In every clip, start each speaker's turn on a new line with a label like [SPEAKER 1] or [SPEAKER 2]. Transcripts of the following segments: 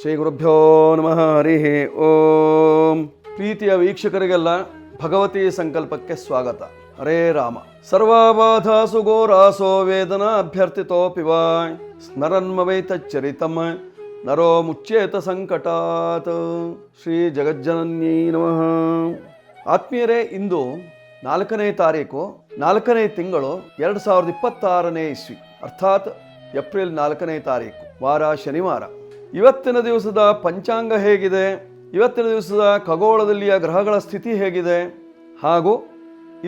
[SPEAKER 1] ಶ್ರೀ ಗುರುಭ್ಯೋ ನಮಃ. ಹರಿ ಓಂ. ಪ್ರೀತಿಯ ವೀಕ್ಷಕರಿಗೆಲ್ಲ ಭಗವತಿ ಸಂಕಲ್ಪಕ್ಕೆ ಸ್ವಾಗತ. ಹರೇ ರಾಮ. ಸರ್ವಬಾಧಾಸು ಘೋರಾಸೋ ವೇದನ ಅಭ್ಯರ್ಥಿತೋಪಿವ ಸ್ಮರನ್ಮವೈತಚ್ಚರಿತಂ ನರೋ ಮುಚ್ಯೇತ ಸಂಕಟಾತ್. ಶ್ರೀ ಜಗಜ್ಜನನ್ಯೈ ನಮಃ. ಆತ್ಮೀಯರೇ, ಇಂದು 4ನೇ ತಾರೀಕು 4ನೇ ತಿಂಗಳು 2026ನೇ ಇಸ್ವಿ, ಅರ್ಥಾತ್ ಏಪ್ರಿಲ್ 4ನೇ ತಾರೀಕು, ವಾರ ಶನಿವಾರ. ಇವತ್ತಿನ ದಿವಸದ ಪಂಚಾಂಗ ಹೇಗಿದೆ, ಇವತ್ತಿನ ದಿವಸದ ಖಗೋಳದಲ್ಲಿಯ ಗ್ರಹಗಳ ಸ್ಥಿತಿ ಹೇಗಿದೆ, ಹಾಗೂ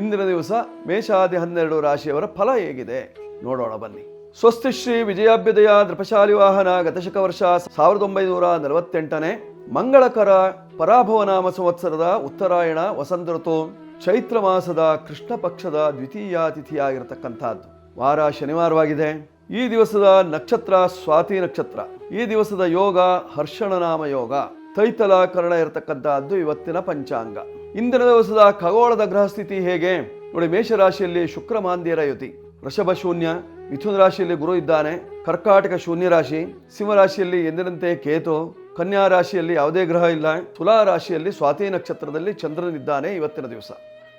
[SPEAKER 1] ಇಂದಿನ ದಿವಸ ಮೇಷಾದಿ 12 ರಾಶಿಯವರ ಫಲ ಹೇಗಿದೆ ನೋಡೋಣ ಬನ್ನಿ. ಸ್ವಸ್ತಿ ಶ್ರೀ ವಿಜಯಾಭ್ಯುದಯ ನೃಪಶಾಲಿ ವಾಹನ ಗತಶಕ ವರ್ಷ 1948ನೇ ಮಂಗಳಕರ ಪರಾಭವನಾಮ ಸಂವತ್ಸರದ ಉತ್ತರಾಯಣ ವಸಂತ ಋತು ಚೈತ್ರ ಮಾಸದ ಕೃಷ್ಣ ಪಕ್ಷದ ದ್ವಿತೀಯ ತಿಥಿಯಾಗಿರತಕ್ಕಂಥದ್ದು. ವಾರ ಶನಿವಾರವಾಗಿದೆ. ಈ ದಿವಸದ ನಕ್ಷತ್ರ ಸ್ವಾತಿ ನಕ್ಷತ್ರ. ಈ ದಿವಸದ ಯೋಗ ಹರ್ಷಣನಾಮ ಯೋಗ. ತೈತಲ ಕರ್ಣ ಇರತಕ್ಕಂತಹದ್ದು ಇವತ್ತಿನ ಪಂಚಾಂಗ. ಇಂದಿನ ದಿವಸದ ಖಗೋಳದ ಗ್ರಹ ಸ್ಥಿತಿ ಹೇಗೆ ನೋಡಿ. ಮೇಷರಾಶಿಯಲ್ಲಿ ಶುಕ್ರ ಮಾಂದ್ಯರ ಯುತಿ, ವೃಷಭ ಶೂನ್ಯ, ಮಿಥುನ ರಾಶಿಯಲ್ಲಿ ಗುರು ಇದ್ದಾನೆ, ಕರ್ಕಾಟಕ ಶೂನ್ಯ ರಾಶಿ, ಸಿಂಹರಾಶಿಯಲ್ಲಿ ಎಂದಿನಂತೆ ಕೇತು, ಕನ್ಯಾ ರಾಶಿಯಲ್ಲಿ ಯಾವುದೇ ಗ್ರಹ ಇಲ್ಲ, ತುಲಾ ರಾಶಿಯಲ್ಲಿ ಸ್ವಾತಿ ನಕ್ಷತ್ರದಲ್ಲಿ ಚಂದ್ರನಿದ್ದಾನೆ ಇವತ್ತಿನ ದಿವಸ.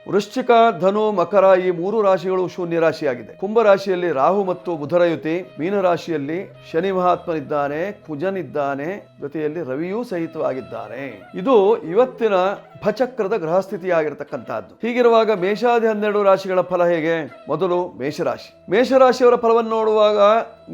[SPEAKER 1] ವೃಶ್ಚಿಕ, ಧನು, ಮಕರ ಈ 3 ರಾಶಿಗಳು ಶೂನ್ಯ ರಾಶಿಯಾಗಿದೆ. ಕುಂಭ ರಾಶಿಯಲ್ಲಿ ರಾಹು ಮತ್ತು ಬುಧರ ಯುತಿ, ಮೀನರಾಶಿಯಲ್ಲಿ ಶನಿ ಮಹಾತ್ಮನಿದ್ದಾನೆ, ಕುಜನಿದ್ದಾನೆ, ಜೊತೆಯಲ್ಲಿ ರವಿಯೂ ಸಹಿತವಾಗಿದ್ದಾನೆ. ಇದು ಇವತ್ತಿನ ಭಚಕ್ರದ ಗ್ರಹ ಸ್ಥಿತಿಯಾಗಿರತಕ್ಕಂತಹದ್ದು. ಹೀಗಿರುವಾಗ ಮೇಷಾದಿ 12 ರಾಶಿಗಳ ಫಲ ಹೇಗೆ? ಮೊದಲು ಮೇಷರಾಶಿ. ಮೇಷರಾಶಿಯವರ ಫಲವನ್ನು ನೋಡುವಾಗ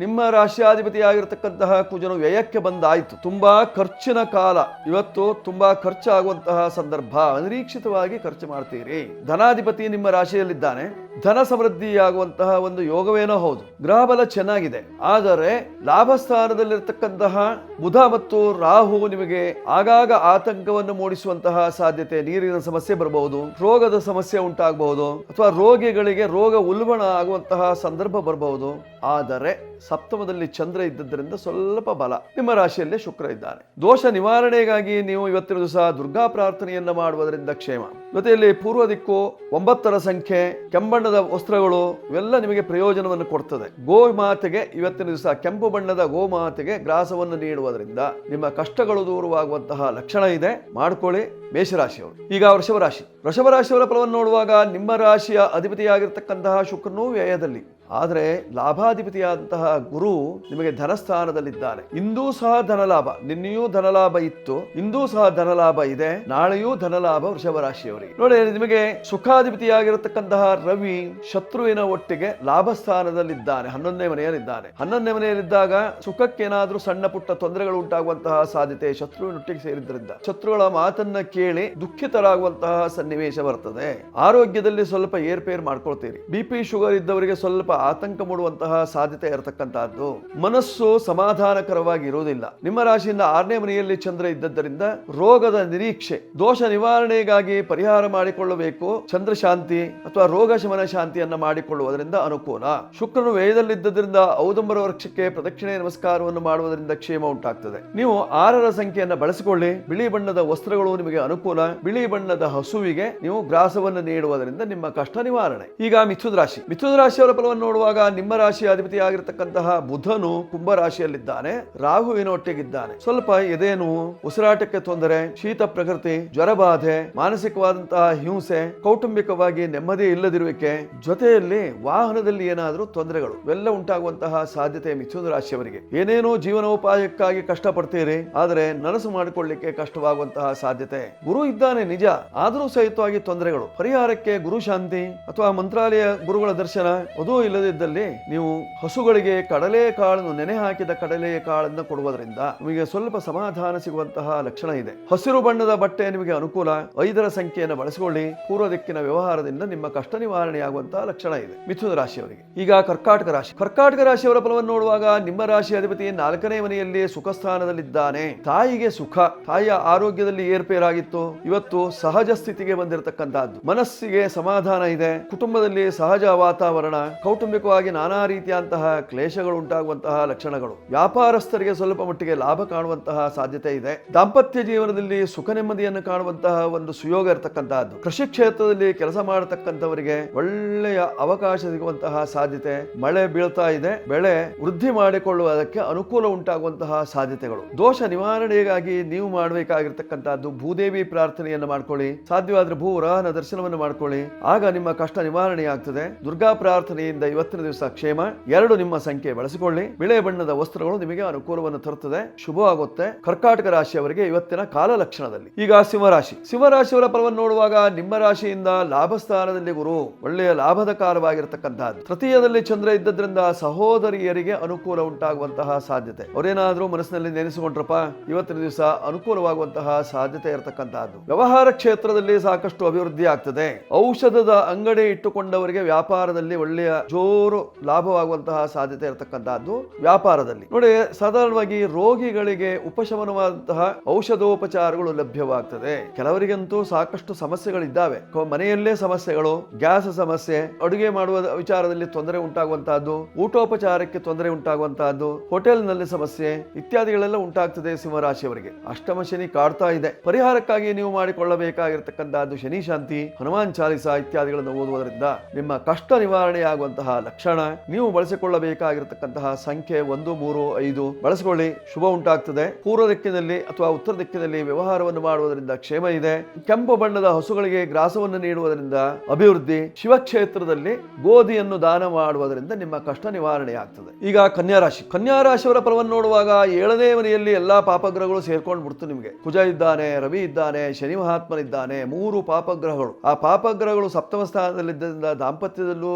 [SPEAKER 1] ನಿಮ್ಮ ರಾಶಿಯಾಧಿಪತಿಯಾಗಿರತಕ್ಕಂತಹ ಕುಜನು ವ್ಯಯಕ್ಕೆ ಬಂದಾಯಿತು. ತುಂಬಾ ಖರ್ಚಿನ ಕಾಲ ಇವತ್ತು, ತುಂಬಾ ಖರ್ಚಾಗುವಂತಹ ಸಂದರ್ಭ, ಅನಿರೀಕ್ಷಿತವಾಗಿ ಖರ್ಚು ಮಾಡ್ತೀರಿ. ಧನಾಧಿಪತಿ ನಿಮ್ಮ ರಾಶಿಯಲ್ಲಿದ್ದಾನೆ, ಧನ ಸಮೃದ್ಧಿಯಾಗುವಂತಹ ಒಂದು ಯೋಗವೇನೋ ಹೌದು. ಗ್ರಹ ಬಲ ಚೆನ್ನಾಗಿದೆ, ಆದರೆ ಲಾಭ ಸ್ಥಾನದಲ್ಲಿರತಕ್ಕಂತಹ ಬುಧ ಮತ್ತು ರಾಹು ನಿಮಗೆ ಆಗಾಗ ಆತಂಕವನ್ನು ಮೂಡಿಸುವಂತಹ ಸಾಧ್ಯತೆ, ನೀರಿನ ಸಮಸ್ಯೆ ಬರಬಹುದು, ರೋಗದ ಸಮಸ್ಯೆ ಉಂಟಾಗಬಹುದು, ಅಥವಾ ರೋಗಿಗಳಿಗೆ ರೋಗ ಉಲ್ಬಣ ಆಗುವಂತಹ ಸಂದರ್ಭ ಬರಬಹುದು. ಆದರೆ ಸಪ್ತಮದಲ್ಲಿ ಚಂದ್ರ ಇದ್ದದ್ದರಿಂದ ಸ್ವಲ್ಪ ಬಲ. ನಿಮ್ಮ ರಾಶಿಯಲ್ಲಿ ಶುಕ್ರ ಇದ್ದಾನೆ. ದೋಷ ನಿವಾರಣೆಗಾಗಿ ನೀವು ಇವತ್ತಿನ ದಿವಸ ದುರ್ಗಾ ಪ್ರಾರ್ಥನೆಯನ್ನ ಮಾಡುವುದರಿಂದ ಕ್ಷೇಮ. ಜೊತೆಯಲ್ಲಿ ಪೂರ್ವ ದಿಕ್ಕು, 9ರ ಸಂಖ್ಯೆ, ಕೆಂಬಣ್ಣದ ವಸ್ತ್ರಗಳು ಇವೆಲ್ಲ ನಿಮಗೆ ಪ್ರಯೋಜನವನ್ನು ಕೊಡ್ತದೆ. ಗೋಮಾತೆಗೆ ಇವತ್ತಿನ ದಿವಸ ಕೆಂಪು ಬಣ್ಣದ ಗೋಮಾತೆಗೆ ಗ್ರಾಸವನ್ನು ನೀಡುವುದರಿಂದ ನಿಮ್ಮ ಕಷ್ಟಗಳು ದೂರವಾಗುವಂತಹ ಲಕ್ಷಣ ಇದೆ. ಮಾಡ್ಕೊಳ್ಳಿ ಮೇಷರಾಶಿಯವರು. ಈಗ ವೃಷಭ ರಾಶಿ. ವೃಷಭ ರಾಶಿಯವರ ಫಲವನ್ನು ನೋಡುವಾಗ ನಿಮ್ಮ ರಾಶಿಯ ಅಧಿಪತಿಯಾಗಿರ್ತಕ್ಕಂತಹ ಶುಕ್ರನು ವ್ಯಯದಲ್ಲಿ, ಆದರೆ ಲಾಭಾಧಿಪತಿಯಾದಂತಹ ಗುರು ನಿಮಗೆ ಧನಸ್ಥಾನದಲ್ಲಿದ್ದಾರೆ. ಇಂದೂ ಸಹ ಧನಲಾಭ, ನಿನ್ನೆಯೂ ಧನಲಾಭ ಇತ್ತು, ಇಂದೂ ಸಹ ಧನಲಾಭ ಇದೆ, ನಾಳೆಯೂ ಧನಲಾಭ ವೃಷಭ ರಾಶಿಯವರಿಗೆ. ನೋಡಿ, ನಿಮಗೆ ಸುಖಾಧಿಪತಿಯಾಗಿರತಕ್ಕಂತಹ ರವಿ ಶತ್ರುವಿನ ಒಟ್ಟಿಗೆ ಲಾಭ ಸ್ಥಾನದಲ್ಲಿದ್ದಾನೆ, 11ನೇ ಮನೆಯಲ್ಲಿದ್ದಾನೆ. 11ನೇ ಮನೆಯಲ್ಲಿದ್ದಾಗ ಸುಖಕ್ಕೇನಾದ್ರೂ ಸಣ್ಣ ಪುಟ್ಟ ತೊಂದರೆಗಳು ಉಂಟಾಗುವಂತಹ ಸಾಧ್ಯತೆ ಶತ್ರುವಿನೊಟ್ಟಿಗೆ ಸೇರಿದ್ರಿಂದ ಶತ್ರುಗಳ ಮಾತನ್ನ ಕೇಳಿ ದುಃಖಿತರಾಗುವಂತಹ ಸನ್ನಿವೇಶ ಬರ್ತದೆ. ಆರೋಗ್ಯದಲ್ಲಿ ಸ್ವಲ್ಪ ಏರ್ಪೇರ್ ಮಾಡ್ಕೊಳ್ತೀರಿ. BP ಶುಗರ್ ಇದ್ದವರಿಗೆ ಸ್ವಲ್ಪ ಆತಂಕ ಮೂಡುವಂತಹ ಸಾಧ್ಯತೆ ಇರತಕ್ಕಂತಹದ್ದು. ಮನಸ್ಸು ಸಮಾಧಾನಕರವಾಗಿ ಇರುವುದಿಲ್ಲ. ನಿಮ್ಮ ರಾಶಿಯಿಂದ 6ನೇ ಮನೆಯಲ್ಲಿ ಚಂದ್ರ ಇದ್ದದ್ದರಿಂದ ರೋಗದ ನಿರೀಕ್ಷೆ. ದೋಷ ನಿವಾರಣೆಗಾಗಿ ಪರಿಹಾರ ಮಾಡಿಕೊಳ್ಳಬೇಕು. ಚಂದ್ರ ಶಾಂತಿ ಅಥವಾ ರೋಗ ಶಮನ ಶಾಂತಿಯನ್ನ ಮಾಡಿಕೊಳ್ಳುವುದರಿಂದ ಅನುಕೂಲ. ಶುಕ್ರನು ವ್ಯಯದಲ್ಲಿದ್ದರಿಂದ ಔದಂಬರ ವೃಕ್ಷಕ್ಕೆ ಪ್ರದಕ್ಷಿಣೆ ನಮಸ್ಕಾರವನ್ನು ಮಾಡುವುದರಿಂದ ಕ್ಷೇಮ ಉಂಟಾಗ್ತದೆ. ನೀವು 6ರ ಸಂಖ್ಯೆಯನ್ನು ಬಳಸಿಕೊಳ್ಳಿ. ಬಿಳಿ ಬಣ್ಣದ ವಸ್ತ್ರಗಳು ನಿಮಗೆ ಅನುಕೂಲ. ಬಿಳಿ ಬಣ್ಣದ ಹಸುವಿಗೆ ನೀವು ಗ್ರಾಸವನ್ನು ನೀಡುವುದರಿಂದ ನಿಮ್ಮ ಕಷ್ಟ ನಿವಾರಣೆ. ಈಗ ಮಿಥುನ ರಾಶಿ. ಮಿಥುನ ರಾಶಿಯವರ ಫಲವನ್ನು ನೋಡುವಾಗ ನಿಮ್ಮ ರಾಶಿಯ ಅಧಿಪತಿಯಾಗಿರತಕ್ಕಂತಹ ಬುಧನು ಕುಂಭ ರಾಶಿಯಲ್ಲಿದ್ದಾನೆ, ರಾಹುವಿನ ಒಟ್ಟಿಗಿದ್ದಾನೆ. ಸ್ವಲ್ಪ ಎದೆ ನೋವು, ಉಸಿರಾಟಕ್ಕೆ ತೊಂದರೆ, ಶೀತ ಪ್ರಕೃತಿ, ಜ್ವರಬಾಧೆ, ಮಾನಸಿಕವಾದಂತಹ ಹಿಂಸೆ, ಕೌಟುಂಬಿಕವಾಗಿ ನೆಮ್ಮದಿ ಇಲ್ಲದಿರುವಿಕೆ, ಜೊತೆಯಲ್ಲಿ ವಾಹನದಲ್ಲಿ ಏನಾದರೂ ತೊಂದರೆಗಳು ಇವೆಲ್ಲ ಉಂಟಾಗುವಂತಹ ಸಾಧ್ಯತೆ ಮಿಥುನ ರಾಶಿಯವರಿಗೆ. ಏನೇನೋ ಜೀವನೋಪಾಯಕ್ಕಾಗಿ ಕಷ್ಟಪಡ್ತೀರಿ, ಆದರೆ ನನಸು ಮಾಡಿಕೊಳ್ಳಿಕ್ಕೆ ಕಷ್ಟವಾಗುವಂತಹ ಸಾಧ್ಯತೆ. ಗುರು ಇದ್ದಾನೆ ನಿಜ, ಆದರೂ ಸಹಿತವಾಗಿ ತೊಂದರೆಗಳು. ಪರಿಹಾರಕ್ಕೆ ಗುರು ಶಾಂತಿ ಅಥವಾ ಮಂತ್ರಾಲಯ ಗುರುಗಳ ದರ್ಶನ, ಅದು ಇಲ್ಲದಿದ್ದಲ್ಲಿ ನೀವು ಹಸುಗಳಿಗೆ ಕಡಲೆ ಕಾಳನ್ನು, ನೆನೆ ಹಾಕಿದ ಕಡಲೆ ಕಾಳನ್ನು ಕೊಡುವುದರಿಂದ ನಿಮಗೆ ಸ್ವಲ್ಪ ಸಮಾಧಾನ ಸಿಗುವಂತಹ ಲಕ್ಷಣ ಇದೆ. ಹಸಿರು ಬಣ್ಣದ ಬಟ್ಟೆ ನಿಮಗೆ ಅನುಕೂಲ. 5ರ ಸಂಖ್ಯೆಯನ್ನು ಬಳಸಿಕೊಳ್ಳಿ. ಪೂರ್ವ ದಿಕ್ಕಿನ ವ್ಯವಹಾರದಿಂದ ನಿಮ್ಮ ಕಷ್ಟ ನಿವಾರಣೆಯಾಗುವಂತಹ ಲಕ್ಷಣ ಇದೆ ಮಿಥುನ ರಾಶಿಯವರಿಗೆ. ಈಗ ಕರ್ಕಾಟಕ ರಾಶಿ. ಕರ್ಕಾಟಕ ರಾಶಿಯವರ ಫಲವನ್ನು ನೋಡುವಾಗ ನಿಮ್ಮ ರಾಶಿ ಅಧಿಪತಿ 4ನೇ ಮನೆಯಲ್ಲಿ ಸುಖ ಸ್ಥಾನದಲ್ಲಿದ್ದಾನೆ. ತಾಯಿಗೆ ಸುಖ, ತಾಯಿಯ ಆರೋಗ್ಯದಲ್ಲಿ ಏರ್ಪೇರಾಗಿತ್ತು, ಇವತ್ತು ಸಹಜ ಸ್ಥಿತಿಗೆ ಬಂದಿರತಕ್ಕಂತಹದ್ದು. ಮನಸ್ಸಿಗೆ ಸಮಾಧಾನ ಇದೆ. ಕುಟುಂಬದಲ್ಲಿ ಸಹಜ ವಾತಾವರಣ, ಕೌಟುಂಬಿಕ ಕೌಟುಂಬಿಕವಾಗಿ ನಾನಾ ರೀತಿಯಂತಹ ಕ್ಲೇಶಗಳು ಉಂಟಾಗುವಂತಹ ಲಕ್ಷಣಗಳು, ವ್ಯಾಪಾರಸ್ಥರಿಗೆ ಸ್ವಲ್ಪ ಮಟ್ಟಿಗೆ ಲಾಭ ಕಾಣುವಂತಹ ಸಾಧ್ಯತೆ ಇದೆ. ದಾಂಪತ್ಯ ಜೀವನದಲ್ಲಿ ಸುಖ ನೆಮ್ಮದಿಯನ್ನು ಕಾಣುವಂತಹ ಒಂದು ಸುಯೋಗ ಇರತಕ್ಕಂತಹದ್ದು. ಕೃಷಿ ಕ್ಷೇತ್ರದಲ್ಲಿ ಕೆಲಸ ಮಾಡತಕ್ಕಂಥವರಿಗೆ ಒಳ್ಳೆಯ ಅವಕಾಶ ಸಿಗುವಂತಹ ಸಾಧ್ಯತೆ, ಮಳೆ ಬೀಳ್ತಾ ಇದೆ, ಬೆಳೆ ವೃದ್ಧಿ ಮಾಡಿಕೊಳ್ಳುವುದಕ್ಕೆ ಅನುಕೂಲ ಉಂಟಾಗುವಂತಹ ಸಾಧ್ಯತೆಗಳು. ದೋಷ ನಿವಾರಣೆಗಾಗಿ ನೀವು ಮಾಡಬೇಕಾಗಿರ್ತಕ್ಕಂಥದ್ದು ಭೂದೇವಿ ಪ್ರಾರ್ಥನೆಯನ್ನು ಮಾಡ್ಕೊಳ್ಳಿ. ಸಾಧ್ಯವಾದ್ರೆ ಭೂ ವರಾಹನ ದರ್ಶನವನ್ನು ಮಾಡ್ಕೊಳ್ಳಿ, ಆಗ ನಿಮ್ಮ ಕಷ್ಟ ನಿವಾರಣೆ ಆಗ್ತದೆ. ದುರ್ಗಾ ಪ್ರಾರ್ಥನೆಯಿಂದ ಇವತ್ತಿನ ದಿವಸ ಕ್ಷೇಮ. 2 ನಿಮ್ಮ ಸಂಖ್ಯೆ ಬಳಸಿಕೊಳ್ಳಿ. ಬಿಳೆ ಬಣ್ಣದ ವಸ್ತ್ರಗಳು ನಿಮಗೆ ಅನುಕೂಲವನ್ನು ತರುತ್ತದೆ, ಶುಭವಾಗುತ್ತೆ. ಕರ್ಕಾಟಕ ರಾಶಿಯವರಿಗೆ ಇವತ್ತಿನ ಕಾಲ ಲಕ್ಷಣದಲ್ಲಿ. ಈಗ ಸಿಂಹರಾಶಿಯವರ ಫಲವನ್ನು ನೋಡುವಾಗ ನಿಮ್ಮ ರಾಶಿಯಿಂದ ಲಾಭ ಸ್ಥಾನದಲ್ಲಿ ಗುರು ಒಳ್ಳೆಯ ಲಾಭದ ಕಾಲವಾಗಿರತಕ್ಕಂತಹದ್ದು. ತೃತೀಯದಲ್ಲಿ ಚಂದ್ರ ಇದ್ದದ್ರಿಂದ ಸಹೋದರಿಯರಿಗೆ ಅನುಕೂಲ ಉಂಟಾಗುವಂತಹ ಸಾಧ್ಯತೆ. ಅವರೇನಾದ್ರೂ ಮನಸ್ಸಿನಲ್ಲಿ ನೆನೆಸಿಕೊಂಡ್ರಪ್ಪ, ಇವತ್ತಿನ ದಿವಸ ಅನುಕೂಲವಾಗುವಂತಹ ಸಾಧ್ಯತೆ ಇರತಕ್ಕಂತಹದ್ದು. ವ್ಯವಹಾರ ಕ್ಷೇತ್ರದಲ್ಲಿ ಸಾಕಷ್ಟು ಅಭಿವೃದ್ಧಿ ಆಗ್ತದೆ. ಔಷಧದ ಅಂಗಡಿ ಇಟ್ಟುಕೊಂಡವರಿಗೆ ವ್ಯಾಪಾರದಲ್ಲಿ ಒಳ್ಳೆಯ ಜೋರು ಲಾಭವಾಗುವಂತಹ ಸಾಧ್ಯತೆ ಇರತಕ್ಕಂತಹದ್ದು. ವ್ಯಾಪಾರದಲ್ಲಿ ನೋಡಿ, ಸಾಧಾರಣವಾಗಿ ರೋಗಿಗಳಿಗೆ ಉಪಶಮನವಾದಂತಹ ಔಷಧೋಪಚಾರಗಳು ಲಭ್ಯವಾಗ್ತದೆ. ಕೆಲವರಿಗಂತೂ ಸಾಕಷ್ಟು ಸಮಸ್ಯೆಗಳಿದ್ದಾವೆ. ಮನೆಯಲ್ಲೇ ಸಮಸ್ಯೆಗಳು, ಗ್ಯಾಸ್ ಸಮಸ್ಯೆ, ಅಡುಗೆ ಮಾಡುವ ವಿಚಾರದಲ್ಲಿ ತೊಂದರೆ ಉಂಟಾಗುವಂತಹದ್ದು, ಊಟೋಪಚಾರಕ್ಕೆ ತೊಂದರೆ ಉಂಟಾಗುವಂತಹದ್ದು, ಹೋಟೆಲ್ನಲ್ಲಿ ಸಮಸ್ಯೆ ಇತ್ಯಾದಿಗಳೆಲ್ಲ ಉಂಟಾಗ್ತದೆ. ಸಿಂಹರಾಶಿಯವರಿಗೆ ಅಷ್ಟಮ ಶನಿ ಕಾಡ್ತಾ ಇದೆ. ಪರಿಹಾರಕ್ಕಾಗಿ ನೀವು ಮಾಡಿಕೊಳ್ಳಬೇಕಾಗಿರ್ತಕ್ಕಂತಹದ್ದು ಶನಿ ಶಾಂತಿ, ಹನುಮಾನ್ ಚಾಲಿಸ ಇತ್ಯಾದಿಗಳನ್ನು ಓದುವುದರಿಂದ ನಿಮ್ಮ ಕಷ್ಟ ನಿವಾರಣೆಯಾಗುವಂತಹ ಲಕ್ಷಣ. ನೀವು ಬಳಸಿಕೊಳ್ಳಬೇಕಾಗಿರತಕ್ಕಂತಹ ಸಂಖ್ಯೆ 1, 3, 5 ಬಳಸಿಕೊಳ್ಳಿ, ಶುಭ ಉಂಟಾಗ್ತದೆ. ಪೂರ್ವ ದಿಕ್ಕಿನಲ್ಲಿ ಅಥವಾ ಉತ್ತರ ದಿಕ್ಕಿನಲ್ಲಿ ವ್ಯವಹಾರವನ್ನು ಮಾಡುವುದರಿಂದ ಕ್ಷೇಮ ಇದೆ. ಕೆಂಪು ಬಣ್ಣದ ಹಸುಗಳಿಗೆ ಗ್ರಾಸವನ್ನು ನೀಡುವುದರಿಂದ ಅಭಿವೃದ್ಧಿ. ಶಿವಕ್ಷೇತ್ರದಲ್ಲಿ ಗೋಧಿಯನ್ನು ದಾನ ಮಾಡುವುದರಿಂದ ನಿಮ್ಮ ಕಷ್ಟ ನಿವಾರಣೆ ಆಗ್ತದೆ. ಈಗ ಕನ್ಯಾ ರಾಶಿಯವರ ಫಲವನ್ನು ನೋಡುವಾಗ 7ನೇ ಮನೆಯಲ್ಲಿ ಎಲ್ಲಾ ಪಾಪಗ್ರಹಗಳು ಸೇರ್ಕೊಂಡು ಬಿಡ್ತು. ನಿಮಗೆ ಕುಜ ಇದ್ದಾನೆ, ರವಿ ಇದ್ದಾನೆ, ಶನಿ ಮಹಾತ್ಮನಿದ್ದಾನೆ, 3 ಪಾಪಗ್ರಹಗಳು. ಆ ಪಾಪಗ್ರಹಗಳು ಸಪ್ತಮ ಸ್ಥಾನದಲ್ಲಿದ್ದರಿಂದ ದಾಂಪತ್ಯದಲ್ಲೂ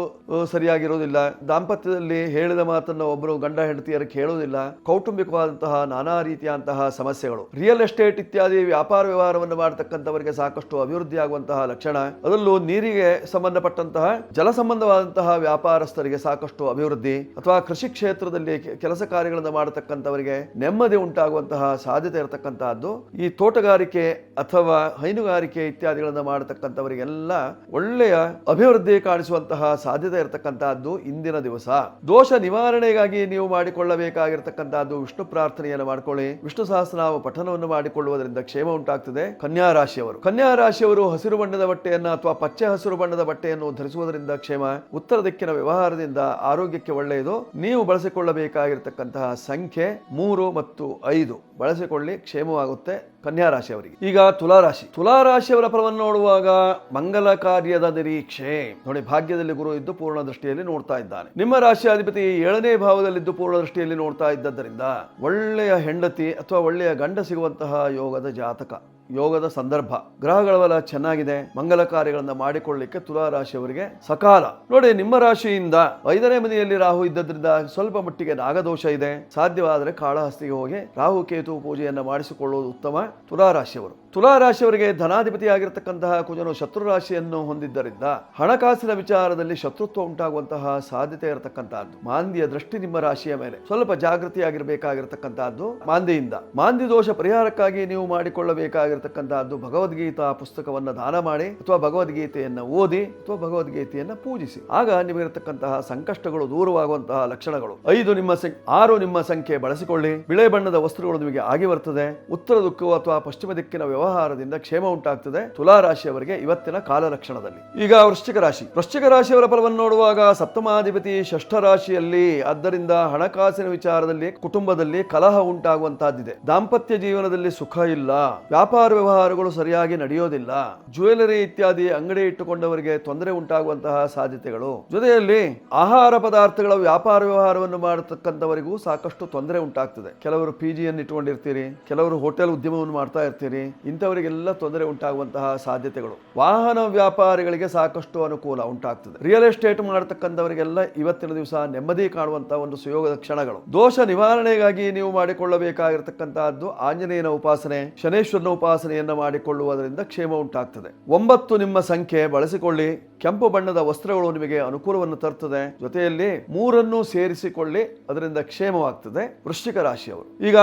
[SPEAKER 1] ಸರಿಯಾಗಿರೋದಿಲ್ಲ. ದಾಂಪತ್ಯದಲ್ಲಿ ಹೇಳಿದ ಮಾತನ್ನು ಒಬ್ಬರು ಗಂಡ ಹೆಂಡತಿಯರು ಕೇಳೋದಿಲ್ಲ. ಕೌಟುಂಬಿಕವಾದಂತಹ ನಾನಾ ರೀತಿಯಂತಹ ಸಮಸ್ಯೆಗಳು. ರಿಯಲ್ ಎಸ್ಟೇಟ್ ಇತ್ಯಾದಿ ವ್ಯಾಪಾರ ವ್ಯವಹಾರವನ್ನು ಮಾಡತಕ್ಕಂಥವರಿಗೆ ಸಾಕಷ್ಟು ಅಭಿವೃದ್ಧಿ ಆಗುವಂತಹ ಲಕ್ಷಣ. ಅದರಲ್ಲೂ ನೀರಿಗೆ ಸಂಬಂಧಪಟ್ಟಂತಹ ಜಲ ಸಂಬಂಧವಾದಂತಹ ವ್ಯಾಪಾರಸ್ಥರಿಗೆ ಸಾಕಷ್ಟು ಅಭಿವೃದ್ಧಿ, ಅಥವಾ ಕೃಷಿ ಕ್ಷೇತ್ರದಲ್ಲಿ ಕೆಲಸ ಕಾರ್ಯಗಳನ್ನು ಮಾಡತಕ್ಕಂಥವರಿಗೆ ನೆಮ್ಮದಿ ಉಂಟಾಗುವಂತಹ ಸಾಧ್ಯತೆ ಇರತಕ್ಕಂತಹದ್ದು. ಈ ತೋಟಗಾರಿಕೆ ಅಥವಾ ಹೈನುಗಾರಿಕೆ ಇತ್ಯಾದಿಗಳನ್ನು ಮಾಡತಕ್ಕಂಥವರಿಗೆಲ್ಲ ಒಳ್ಳೆಯ ಅಭಿವೃದ್ಧಿ ಕಾಣಿಸುವಂತಹ ಸಾಧ್ಯತೆ ಇರತಕ್ಕಂತಹದ್ದು ಇಂದಿನ ದಿವಸ. ದೋಷ ನಿವಾರಣೆಗಾಗಿ ನೀವು ಮಾಡಿಕೊಳ್ಳಬೇಕಾಗಿರತಕ್ಕಂತಹದ್ದು ವಿಷ್ಣು ಪ್ರಾರ್ಥನೆಯನ್ನು ಮಾಡಿಕೊಳ್ಳಿ. ವಿಷ್ಣು ಸಹಸ್ರನಾಮ ಪಠನವನ್ನು ಮಾಡಿಕೊಳ್ಳುವುದರಿಂದ ಕ್ಷೇಮ ಉಂಟಾಗ್ತದೆ. ಕನ್ಯಾ ರಾಶಿಯವರು ಹಸಿರು ಬಣ್ಣದ ಬಟ್ಟೆಯನ್ನು ಅಥವಾ ಪಚ್ಚೆ ಹಸಿರು ಬಣ್ಣದ ಬಟ್ಟೆಯನ್ನು ಧರಿಸುವುದರಿಂದ ಕ್ಷೇಮ. ಉತ್ತರ ದಿಕ್ಕಿನ ವ್ಯವಹಾರದಿಂದ ಆರೋಗ್ಯಕ್ಕೆ ಒಳ್ಳೆಯದು. ನೀವು ಬಳಸಿಕೊಳ್ಳಬೇಕಾಗಿರತಕ್ಕಂತಹ ಸಂಖ್ಯೆ 3 ಮತ್ತು 5 ಬಳಸಿಕೊಳ್ಳಿ, ಕ್ಷೇಮವಾಗುತ್ತೆ ಕನ್ಯಾ ರಾಶಿಯವರಿಗೆ. ಈಗ ತುಲಾರಾಶಿಯವರ ಫಲವನ್ನು ನೋಡುವಾಗ ಮಂಗಲ ಕಾರ್ಯದ ನಿರೀಕ್ಷೆ. ನೋಡಿ, ಭಾಗ್ಯದಲ್ಲಿ ಗುರು ಇದ್ದು ಪೂರ್ಣ ದೃಷ್ಟಿಯಲ್ಲಿ ನೋಡ್ತಾ ಇದ್ದಾನೆ. ನಿಮ್ಮ ರಾಶಿ ಅಧಿಪತಿ 7ನೇ ಭಾವದಲ್ಲಿದ್ದು ಪೂರ್ಣ ದೃಷ್ಟಿಯಲ್ಲಿ ನೋಡ್ತಾ ಇದ್ದರಿಂದ ಒಳ್ಳೆಯ ಹೆಂಡತಿ ಅಥವಾ ಒಳ್ಳೆಯ ಗಂಡ ಸಿಗುವಂತಹ ಯೋಗದ ಜಾತಕ, ಯೋಗದ ಸಂದರ್ಭ. ಗ್ರಹಗಳ ಬಲ ಚೆನ್ನಾಗಿದೆ. ಮಂಗಲ ಕಾರ್ಯಗಳನ್ನು ಮಾಡಿಕೊಳ್ಳಲಿಕ್ಕೆ ತುಲಾರಾಶಿಯವರಿಗೆ ಸಕಾಲ. ನೋಡಿ, ನಿಮ್ಮ ರಾಶಿಯಿಂದ 5ನೇ ಮನೆಯಲ್ಲಿ ರಾಹು ಇದ್ದದ್ರಿಂದ ಸ್ವಲ್ಪ ಮಟ್ಟಿಗೆ ನಾಗದೋಷ ಇದೆ. ಸಾಧ್ಯವಾದರೆ ಕಾಳಹಸ್ತಿಗೆ ಹೋಗಿ ರಾಹು ಕೇತು ಪೂಜೆಯನ್ನು ಮಾಡಿಸಿಕೊಳ್ಳುವುದು ಉತ್ತಮ. ತುಲಾರಾಶಿಯವರಿಗೆ ಧನಾಧಿಪತಿಯಾಗಿರತಕ್ಕಂತಹ ಕುಜನು ಶತ್ರು ರಾಶಿಯನ್ನು ಹೊಂದಿದ್ದರಿಂದ ಹಣಕಾಸಿನ ವಿಚಾರದಲ್ಲಿ ಶತ್ರುತ್ವ ಉಂಟಾಗುವಂತಹ ಸಾಧ್ಯತೆ ಇರತಕ್ಕಂತಹದ್ದು. ಮಾಂದಿಯ ದೃಷ್ಟಿ ನಿಮ್ಮ ರಾಶಿಯ ಮೇಲೆ, ಸ್ವಲ್ಪ ಜಾಗೃತಿಯಾಗಿರಬೇಕಾಗಿರತಕ್ಕಂತಹದ್ದು ಮಾಂದಿಯಿಂದ. ಮಾಂದಿ ದೋಷ ಪರಿಹಾರಕ್ಕಾಗಿ ನೀವು ಮಾಡಿಕೊಳ್ಳಬೇಕಾಗಿರತಕ್ಕಂತಹದ್ದು ಭಗವದ್ಗೀತಾ ಪುಸ್ತಕವನ್ನು ದಾನ ಮಾಡಿ, ಅಥವಾ ಭಗವದ್ಗೀತೆಯನ್ನು ಓದಿ, ಅಥವಾ ಭಗವದ್ಗೀತೆಯನ್ನು ಪೂಜಿಸಿ. ಆಗ ನಿಮಗಿರತಕ್ಕಂತಹ ಸಂಕಷ್ಟಗಳು ದೂರವಾಗುವಂತಹ ಲಕ್ಷಣಗಳು. 6 ನಿಮ್ಮ ಸಂಖ್ಯೆ ಬಳಸಿಕೊಳ್ಳಿ. ಬಿಳೆ ಬಣ್ಣದ ವಸ್ತ್ರಗಳು ನಿಮಗೆ ಆಗಿ ಬರ್ತದೆ. ಉತ್ತರ ದಿಕ್ಕು ಅಥವಾ ಪಶ್ಚಿಮ ದಿಕ್ಕಿನ ವ್ಯವಹಾರದಿಂದ ಕ್ಷೇಮ ಉಂಟಾಗ್ತದೆ ತುಲಾರಾಶಿಯವರಿಗೆ ಇವತ್ತಿನ ಕಾಲ ಲಕ್ಷಣದಲ್ಲಿ. ಈಗ ವೃಶ್ಚಿಕ ರಾಶಿಯವರ ಫಲವನ್ನು ನೋಡುವಾಗ ಸಪ್ತಮಾಧಿಪತಿ 6ಠ ರಾಶಿಯಲ್ಲಿ, ಆದ್ದರಿಂದ ಹಣಕಾಸಿನ ವಿಚಾರದಲ್ಲಿ ಕುಟುಂಬದಲ್ಲಿ ಕಲಹ ಉಂಟಾಗುವಂತಹದ್ದಿದೆ. ದಾಂಪತ್ಯ ಜೀವನದಲ್ಲಿ ಸುಖ ಇಲ್ಲ. ವ್ಯಾಪಾರ ವ್ಯವಹಾರಗಳು ಸರಿಯಾಗಿ ನಡೆಯೋದಿಲ್ಲ. ಜ್ಯುವೆಲರಿ ಇತ್ಯಾದಿ ಅಂಗಡಿ ಇಟ್ಟುಕೊಂಡವರಿಗೆ ತೊಂದರೆ ಉಂಟಾಗುವಂತಹ ಸಾಧ್ಯತೆಗಳು. ಜೊತೆಯಲ್ಲಿ ಆಹಾರ ಪದಾರ್ಥಗಳ ವ್ಯಾಪಾರ ವ್ಯವಹಾರವನ್ನು ಮಾಡತಕ್ಕಂಥವರಿಗೂ ಸಾಕಷ್ಟು ತೊಂದರೆ ಉಂಟಾಗ್ತದೆ. ಕೆಲವರು ಪಿಜಿಯನ್ನು ಇಟ್ಟುಕೊಂಡಿರ್ತೀರಿ, ಕೆಲವರು ಹೋಟೆಲ್ ಉದ್ಯಮವನ್ನು ಮಾಡ್ತಾ ಇರ್ತೀರಿ. ಇಂಥವರಿಗೆಲ್ಲ ತೊಂದರೆ ಉಂಟಾಗುವಂತಹ ಸಾಧ್ಯತೆಗಳು. ವಾಹನ ವ್ಯಾಪಾರಿಗಳಿಗೆ ಸಾಕಷ್ಟು ಅನುಕೂಲ ಉಂಟಾಗ್ತದೆ. ರಿಯಲ್ ಎಸ್ಟೇಟ್ ಮಾಡತಕ್ಕಂಥವರಿಗೆಲ್ಲ ಇವತ್ತಿನ ದಿವಸ ನೆಮ್ಮದಿ ಕಾಣುವಂತಹ ಒಂದು ಸುಯೋಗದ ಕ್ಷಣಗಳು. ದೋಷ ನಿವಾರಣೆಗಾಗಿ ನೀವು ಮಾಡಿಕೊಳ್ಳಬೇಕಾಗಿರತಕ್ಕಂತಹದ್ದು ಆಂಜನೇಯನ ಉಪಾಸನೆ, ಶನೇಶ್ವರನ ಉಪಾಸನೆಯನ್ನ ಮಾಡಿಕೊಳ್ಳುವುದರಿಂದ ಕ್ಷೇಮ ಉಂಟಾಗ್ತದೆ. 9 ನಿಮ್ಮ ಸಂಖ್ಯೆ ಬಳಸಿಕೊಳ್ಳಿ. ಕೆಂಪು ಬಣ್ಣದ ವಸ್ತ್ರಗಳು ನಿಮಗೆ ಅನುಕೂಲವನ್ನು ತರ್ತದೆ. ಜೊತೆಯಲ್ಲಿ 3 ಸೇರಿಸಿಕೊಳ್ಳಿ, ಅದರಿಂದ ಕ್ಷೇಮವಾಗ್ತದೆ ವೃಶ್ಚಿಕ ರಾಶಿಯವರು. ಈಗ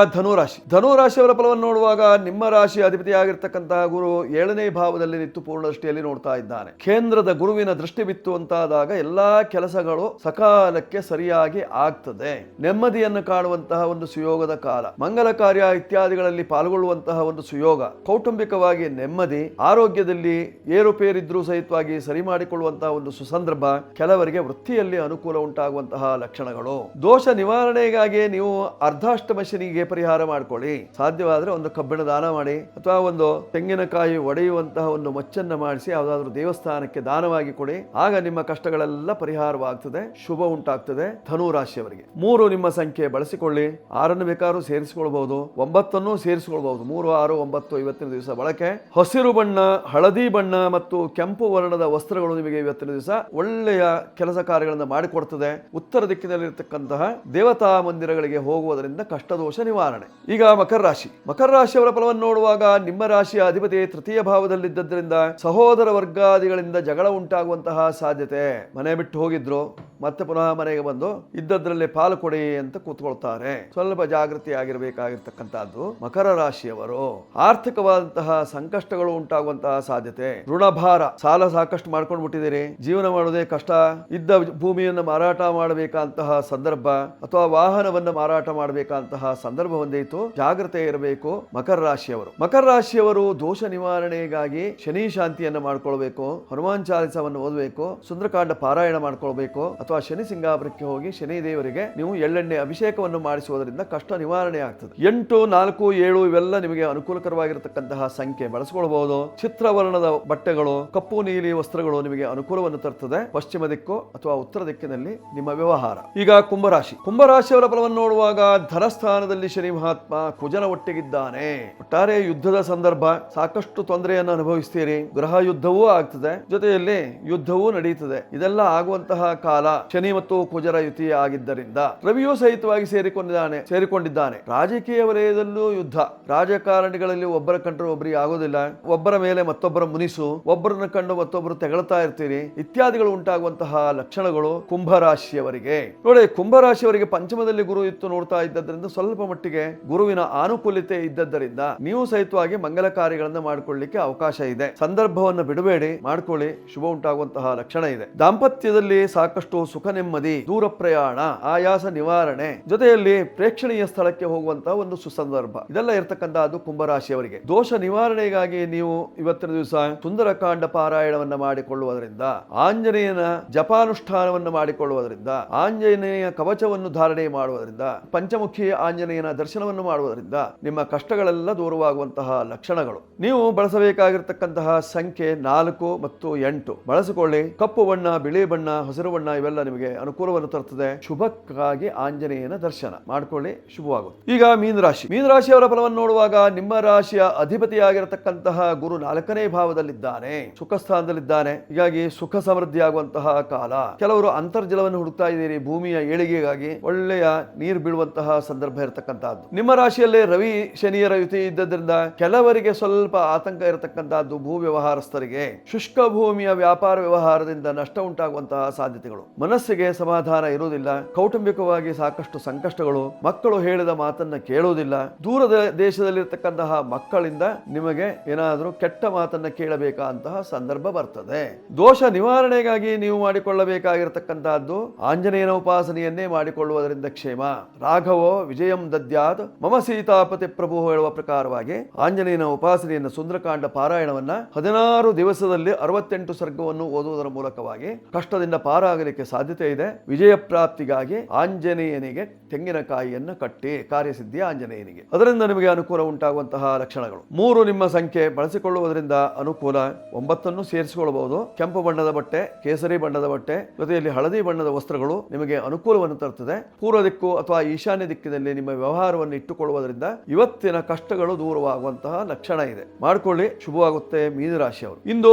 [SPEAKER 1] ಧನುರಾಶಿಯವರ ಫಲವನ್ನು ನೋಡುವಾಗ ನಿಮ್ಮ ರಾಶಿ ಅಧಿಪತಿ ಆಗಿರ್ತಕ್ಕಂತಹ ಗುರು 7ನೇ ಭಾವದಲ್ಲಿ ನಿಂತು ಪೂರ್ಣ ದೃಷ್ಟಿಯಲ್ಲಿ ನೋಡ್ತಾ ಇದ್ದಾನೆ. ಕೇಂದ್ರದ ಗುರುವಿನ ದೃಷ್ಟಿ ಬಿತ್ತು ಅಂತಾದಾಗ ಎಲ್ಲಾ ಕೆಲಸಗಳು ಸಕಾಲಕ್ಕೆ ಸರಿಯಾಗಿ ಆಗ್ತದೆ. ನೆಮ್ಮದಿಯನ್ನು ಕಾಣುವಂತಹ ಒಂದು ಸುಯೋಗದ ಕಾಲ, ಮಂಗಲ ಕಾರ್ಯ ಇತ್ಯಾದಿಗಳಲ್ಲಿ ಪಾಲ್ಗೊಳ್ಳುವಂತಹ ಒಂದು ಸುಯೋಗ, ಕೌಟುಂಬಿಕವಾಗಿ ನೆಮ್ಮದಿ, ಆರೋಗ್ಯದಲ್ಲಿ ಏರುಪೇರಿದ್ರೂ ಸಹಿತವಾಗಿ ಸರಿ ಮಾಡಿಕೊಳ್ಳುವಂತಹ ಒಂದು ಸುಸಂದರ್ಭ, ಕೆಲವರಿಗೆ ವೃತ್ತಿಯಲ್ಲಿ ಅನುಕೂಲ ಉಂಟಾಗುವಂತಹ ಲಕ್ಷಣಗಳು. ದೋಷ ನಿವಾರಣೆಗಾಗಿ ನೀವು ಅರ್ಧಾಷ್ಟಮ ಶನಿಗೆ ಪರಿಹಾರ ಮಾಡ್ಕೊಳ್ಳಿ. ಸಾಧ್ಯವಾದ್ರೆ ಒಂದು ಕಬ್ಬಿಣ ದಾನ ಮಾಡಿ ಅಥವಾ ಒಂದು ತೆಂಗಿನಕಾಯಿ ಒಡೆಯುವಂತಹ ಒಂದು ಮಚ್ಚನ್ನ ಮಾಡಿಸಿ ಯಾವುದಾದ್ರೂ ದೇವಸ್ಥಾನಕ್ಕೆ ದಾನವಾಗಿ ಕೊಡಿ. ಆಗ ನಿಮ್ಮ ಕಷ್ಟಗಳೆಲ್ಲ ಪರಿಹಾರವಾಗ್ತದೆ, ಶುಭ ಉಂಟಾಗ್ತದೆ. ಧನು ರಾಶಿಯವರಿಗೆ 3 ನಿಮ್ಮ ಸಂಖ್ಯೆ ಬಳಸಿಕೊಳ್ಳಿ. 6 ಬೇಕಾದ್ರೂ ಸೇರಿಸಿಕೊಳ್ಬಹುದು, 9 ಸೇರಿಸಿಕೊಳ್ಬಹುದು. 3, 6, 9 ಇವತ್ತಿನ ದಿವಸ ಬಳಕೆ. ಹಸಿರು ಬಣ್ಣ, ಹಳದಿ ಬಣ್ಣ ಮತ್ತು ಕೆಂಪು ವರ್ಣದ ವಸ್ತ್ರಗಳು ನಿಮಗೆ ಇವತ್ತಿನ ದಿವಸ ಒಳ್ಳೆಯ ಕೆಲಸ ಕಾರ್ಯಗಳನ್ನು ಮಾಡಿಕೊಡ್ತದೆ. ಉತ್ತರ ದಿಕ್ಕಿನಲ್ಲಿರ್ತಕ್ಕಂತಹ ದೇವತಾ ಮಂದಿರಗಳಿಗೆ ಹೋಗುವುದರಿಂದ ಕಷ್ಟದೋಷ ನಿವಾರಣೆ. ಈಗ ಮಕರ ರಾಶಿ. ಮಕರ ರಾಶಿಯವರ ಫಲವನ್ನು ನೋಡುವಾಗ ನಿಮ್ಮ ರಾಶಿಯ ಅಧಿಪತಿ ತೃತೀಯ ಭಾವದಲ್ಲಿದ್ದರಿಂದ ಸಹೋದರ ವರ್ಗಾದಿಗಳಿಂದ ಜಗಳ ಉಂಟಾಗುವಂತಹ ಸಾಧ್ಯತೆ. ಮನೆ ಬಿಟ್ಟು ಹೋಗಿದ್ರು, ಮತ್ತೆ ಪುನಃ ಮನೆಗೆ ಬಂದು ಇದ್ದದ್ರಲ್ಲಿ ಪಾಲು ಕೊಡಿ ಅಂತ ಕೂತ್ಕೊಳ್ತಾರೆ. ಸ್ವಲ್ಪ ಜಾಗೃತಿ ಆಗಿರಬೇಕಾಗಿರ್ತಕ್ಕಂಥದ್ದು ಮಕರ ರಾಶಿಯವರು. ಆರ್ಥಿಕವಾದಂತಹ ಸಂಕಷ್ಟಗಳು ಉಂಟಾಗುವಂತಹ ಸಾಧ್ಯತೆ. ಋಣಭಾರ, ಸಾಲ ಸಾಕಷ್ಟು ಮಾಡ್ಕೊಂಡು ಬಿಟ್ಟಿದ್ದೀರಿ, ಜೀವನ ಮಾಡೋದೇ ಕಷ್ಟ, ಇದ್ದ ಭೂಮಿಯನ್ನು ಮಾರಾಟ ಮಾಡಬೇಕಂತಹ ಸಂದರ್ಭ ಅಥವಾ ವಾಹನವನ್ನು ಮಾರಾಟ ಮಾಡಬೇಕಂತಹ ಸಂದರ್ಭ ಒಂದಿತ್ತು. ಜಾಗ್ರತೆ ಇರಬೇಕು ಮಕರ ರಾಶಿಯವರು. ಮಕರ ರಾಶಿಯವರು ದೋಷ ನಿವಾರಣೆಗಾಗಿ ಶನಿ ಶಾಂತಿಯನ್ನು ಮಾಡ್ಕೊಳ್ಬೇಕು, ಹನುಮಾನ್ ಚಾಲಿಸವನ್ನು ಓದಬೇಕು, ಸುಂದರಕಾಂಡ ಪಾರಾಯಣ ಮಾಡ್ಕೊಳ್ಬೇಕು, ಅಥವಾ ಶನಿ ಸಿಂಗಾಪುರಕ್ಕೆ ಹೋಗಿ ಶನಿ ದೇವರಿಗೆ ನೀವು ಎಳ್ಳೆಣ್ಣೆ ಅಭಿಷೇಕವನ್ನು ಮಾಡಿಸುವುದರಿಂದ ಕಷ್ಟ ನಿವಾರಣೆ ಆಗ್ತದೆ. 8, 4, 7 ಇವೆಲ್ಲ ನಿಮಗೆ ಅನುಕೂಲಕರವಾಗಿರತಕ್ಕಂತಹ ಸಂಖ್ಯೆ ಬಳಸಿಕೊಳ್ಳಬಹುದು. ಚಿತ್ರವರ್ಣದ ಬಟ್ಟೆಗಳು, ಕಪ್ಪು ನೀಲಿ ವಸ್ತ್ರಗಳು ನಿಮಗೆ ಅನುಕೂಲವನ್ನು ತರ್ತದೆ. ಪಶ್ಚಿಮ ದಿಕ್ಕು ಅಥವಾ ಉತ್ತರ ದಿಕ್ಕಿನಲ್ಲಿ ನಿಮ್ಮ ವ್ಯವಹಾರ. ಈಗ ಕುಂಭರಾಶಿ. ಕುಂಭರಾಶಿಯವರ ಫಲವನ್ನು ನೋಡುವಾಗ ಧನಸ್ಥಾನದಲ್ಲಿ ಶನಿ ಮಹಾತ್ಮ ಕುಜನ ಒಟ್ಟಿಗಿದ್ದಾನೆ. ಒಟ್ಟಾರೆ ಯುದ್ಧದ ಸಂದರ್ಭ, ಸಾಕಷ್ಟು ತೊಂದರೆಯನ್ನು ಅನುಭವಿಸ್ತೀರಿ. ಗೃಹ ಯುದ್ಧವೂ ಆಗ್ತದೆ, ಜೊತೆಯಲ್ಲಿ ಯುದ್ಧವೂ ನಡೆಯುತ್ತದೆ. ಇದೆಲ್ಲ ಆಗುವಂತಹ ಕಾಲ. ಶನಿ ಮತ್ತು ಕುಜರ ಯುತಿ ಆಗಿದ್ದರಿಂದ ರವಿಯೂ ಸಹಿತವಾಗಿ ಸೇರಿಕೊಂಡಿದ್ದಾನೆ. ರಾಜಕೀಯ ವಲಯದಲ್ಲೂ ಯುದ್ಧ. ರಾಜಕಾರಣಿಗಳಲ್ಲಿ ಒಬ್ಬರ ಕಂಡ್ರು ಒಬ್ಬರಿಗೆ ಆಗೋದಿಲ್ಲ, ಒಬ್ಬರ ಮೇಲೆ ಮತ್ತೊಬ್ಬರ ಮುನಿಸು, ಒಬ್ಬರನ್ನ ಕಂಡು ಮತ್ತೊಬ್ಬರು ತೆಗಳ್ತಾ ಇರ್ತೀರಿ, ಇತ್ಯಾದಿಗಳು ಉಂಟಾಗುವಂತಹ ಲಕ್ಷಣಗಳು ಕುಂಭರಾಶಿಯವರಿಗೆ. ನೋಡಿ, ಕುಂಭರಾಶಿಯವರಿಗೆ ಪಂಚಮದಲ್ಲಿ ಗುರು ಇತ್ತು ನೋಡ್ತಾ ಇದ್ದರಿಂದ ಸ್ವಲ್ಪ ಮಟ್ಟಿಗೆ ಗುರುವಿನ ಆನುಕೂಲ್ಯತೆ ಇದ್ದದ್ದರಿಂದ ನೀವು ಸಹಿತವಾಗಿ ಮಂಗಲ ಕಾರ್ಯಗಳನ್ನು ಮಾಡಿಕೊಳ್ಳಿಕ್ಕೆ ಅವಕಾಶ ಇದೆ. ಸಂದರ್ಭವನ್ನು ಬಿಡಬೇಡಿ, ಮಾಡ್ಕೊಳ್ಳಿ, ಶುಭ ಉಂಟಾಗುವಂತಹ ಲಕ್ಷಣ ಇದೆ. ದಾಂಪತ್ಯದಲ್ಲಿ ಸಾಕಷ್ಟು ಸುಖ ನೆಮ್ಮದಿ, ದೂರ ಪ್ರಯಾಣ, ಆಯಾಸ ನಿವಾರಣೆ, ಜೊತೆಯಲ್ಲಿ ಪ್ರೇಕ್ಷಣೀಯ ಸ್ಥಳಕ್ಕೆ ಹೋಗುವಂತಹ ಒಂದು ಸುಸಂದರ್ಭ, ಇದೆಲ್ಲ ಇರತಕ್ಕಂತಹದ್ದು ಕುಂಭರಾಶಿಯವರಿಗೆ. ದೋಷ ನಿವಾರಣೆಗಾಗಿ ನೀವು ಇವತ್ತಿನ ದಿವಸ ಸುಂದರಕಾಂಡ ಪಾರಾಯಣವನ್ನ ಮಾಡಿಕೊಳ್ಳುವುದರಿಂದ, ಆಂಜನೇಯನ ಜಪಾನುಷ್ಠಾನವನ್ನು ಮಾಡಿಕೊಳ್ಳುವುದರಿಂದ, ಆಂಜನೇಯ ಕವಚವನ್ನು ಧಾರಣೆ ಮಾಡುವುದರಿಂದ, ಪಂಚಮುಖಿ ಆಂಜನೇಯನ ದರ್ಶನವನ್ನು ಮಾಡುವುದರಿಂದ ನಿಮ್ಮ ಕಷ್ಟಗಳೆಲ್ಲ ದೂರವಾಗುವಂತಹ ಲಕ್ಷಣಗಳು. ನೀವು ಬಳಸಬೇಕಾಗಿರ್ತಕ್ಕಂತಹ ಸಂಖ್ಯೆ 4 ಮತ್ತು 8 ಬಳಸಿಕೊಳ್ಳಿ. ಕಪ್ಪು ಬಣ್ಣ, ಬಿಳಿ ಬಣ್ಣ, ಹಸಿರು ಬಣ್ಣ ಇವೆಲ್ಲ ನಿಮಗೆ ಅನುಕೂಲವನ್ನು ತರುತ್ತದೆ. ಶುಭಕ್ಕಾಗಿ ಆಂಜನೇಯನ ದರ್ಶನ ಮಾಡಿಕೊಳ್ಳಿ, ಶುಭವಾಗುತ್ತೆ. ಈಗ ಮೀನರಾಶಿ. ಮೀನರಾಶಿಯವರ ಫಲವನ್ನು ನೋಡುವಾಗ ನಿಮ್ಮ ರಾಶಿಯ ಅಧಿಪತಿಯಾಗಿರತಕ್ಕಂತಹ ಗುರು 4ನೇ ಭಾವದಲ್ಲಿದ್ದಾನೆ, ಸುಖ ಸ್ಥಾನದಲ್ಲಿದ್ದಾನೆ. ಹೀಗಾಗಿ ಸುಖ ಸಮೃದ್ಧಿ ಆಗುವಂತಹ ಕಾಲ. ಕೆಲವರು ಅಂತರ್ಜಲವನ್ನು ಹುಡುಕ್ತಾ ಇದ್ದೀರಿ, ಭೂಮಿಯ ಏಳಿಗೆಗಾಗಿ ಒಳ್ಳೆಯ ನೀರು ಬೀಳುವಂತಹ ಸಂದರ್ಭ ಇರತಕ್ಕಂತಹದ್ದು. ನಿಮ್ಮ ರಾಶಿಯಲ್ಲೇ ರವಿ ಶನಿಯರ ಯುತಿ ಇದ್ದರಿಂದ ಕೆಲವರಿಗೆ ಸ್ವಲ್ಪ ಆತಂಕ ಇರತಕ್ಕಂತಹದ್ದು. ಭೂ ವ್ಯವಹಾರಸ್ಥರಿಗೆ ಶುಷ್ಕ ಭೂಮಿಯ ವ್ಯಾಪಾರ ವ್ಯವಹಾರದಿಂದ ನಷ್ಟ ಉಂಟಾಗುವಂತಹ ಸಾಧ್ಯತೆಗಳು. ಮನಸ್ಸಿಗೆ ಸಮಾಧಾನ ಇರುವುದಿಲ್ಲ, ಕೌಟುಂಬಿಕವಾಗಿ ಸಾಕಷ್ಟು ಸಂಕಷ್ಟಗಳು, ಮಕ್ಕಳು ಹೇಳಿದ ಮಾತನ್ನ ಕೇಳುವುದಿಲ್ಲ, ದೂರದ ದೇಶದಲ್ಲಿರ್ತಕ್ಕಂತಹ ಮಕ್ಕಳಿಂದ ನಿಮಗೆ ಏನಾದರೂ ಕೆಟ್ಟ ಮಾತನ್ನ ಕೇಳಬೇಕಾದಂತಹ ಸಂದರ್ಭ ಬರ್ತದೆ. ದೋಷ ನಿವಾರಣೆಗಾಗಿ ನೀವು ಮಾಡಿಕೊಳ್ಳಬೇಕಾಗಿರತಕ್ಕಂತಹದ್ದು ಆಂಜನೇಯನ ಉಪಾಸನೆಯನ್ನೇ ಮಾಡಿಕೊಳ್ಳುವುದರಿಂದ ಕ್ಷೇಮ. ರಾಘವೋ ವಿಜಯಂ ದದ್ಯಾತ್ ಮಮ ಸೀತಾಪತಿ ಪ್ರಭು ಹೇಳುವ ಪ್ರಕಾರವಾಗಿ ಆಂಜನೇಯನ ಉಪಾಸನೆಯನ್ನು, ಸುಂದರಕಾಂಡ ಪಾರಾಯಣವನ್ನ 16 ದಿವಸದಲ್ಲಿ 68 ಸರ್ಗವನ್ನು ಓದುವುದರ ಮೂಲಕವಾಗಿ ಕಷ್ಟದಿಂದ ಪಾರಾಗಲಿಕ್ಕೆ ಸಾಧ್ಯತೆ ಇದೆ. ವಿಜಯ ಪ್ರಾಪ್ತಿಗಾಗಿ ಆಂಜನೇಯನಿಗೆ ತೆಂಗಿನಕಾಯಿಯನ್ನು ಕಟ್ಟಿ, ಕಾರ್ಯಸಿದ್ಧಿ ಆಂಜನೇಯನಿಗೆ, ಅದರಿಂದ ನಿಮಗೆ ಅನುಕೂಲ ಉಂಟಾಗುವಂತಹ ಲಕ್ಷಣಗಳು. 3 ನಿಮ್ಮ ಸಂಖ್ಯೆ ಬಳಸಿಕೊಳ್ಳುವುದರಿಂದ ಅನುಕೂಲ. 9 ಸೇರಿಸಿಕೊಳ್ಳಬಹುದು. ಕೆಂಪು ಬಣ್ಣದ ಬಟ್ಟೆ, ಕೇಸರಿ ಬಣ್ಣದ ಬಟ್ಟೆ, ಜೊತೆಯಲ್ಲಿ ಹಳದಿ ಬಣ್ಣದ ವಸ್ತ್ರಗಳು ನಿಮಗೆ ಅನುಕೂಲವನ್ನು ತರುತ್ತದೆ. ಪೂರ್ವ ದಿಕ್ಕು ಅಥವಾ ಈಶಾನ್ಯ ದಿಕ್ಕಿನಲ್ಲಿ ನಿಮ್ಮ ವ್ಯವಹಾರವನ್ನು ಇಟ್ಟುಕೊಳ್ಳುವುದರಿಂದ ಇವತ್ತಿನ ಕಷ್ಟಗಳು ದೂರವಾಗುವಂತಹ ಲಕ್ಷಣ ಇದೆ. ಮಾಡಿಕೊಳ್ಳಿ, ಶುಭವಾಗುತ್ತೆ ಮೀನರಾಶಿಯವರು. ಇಂದು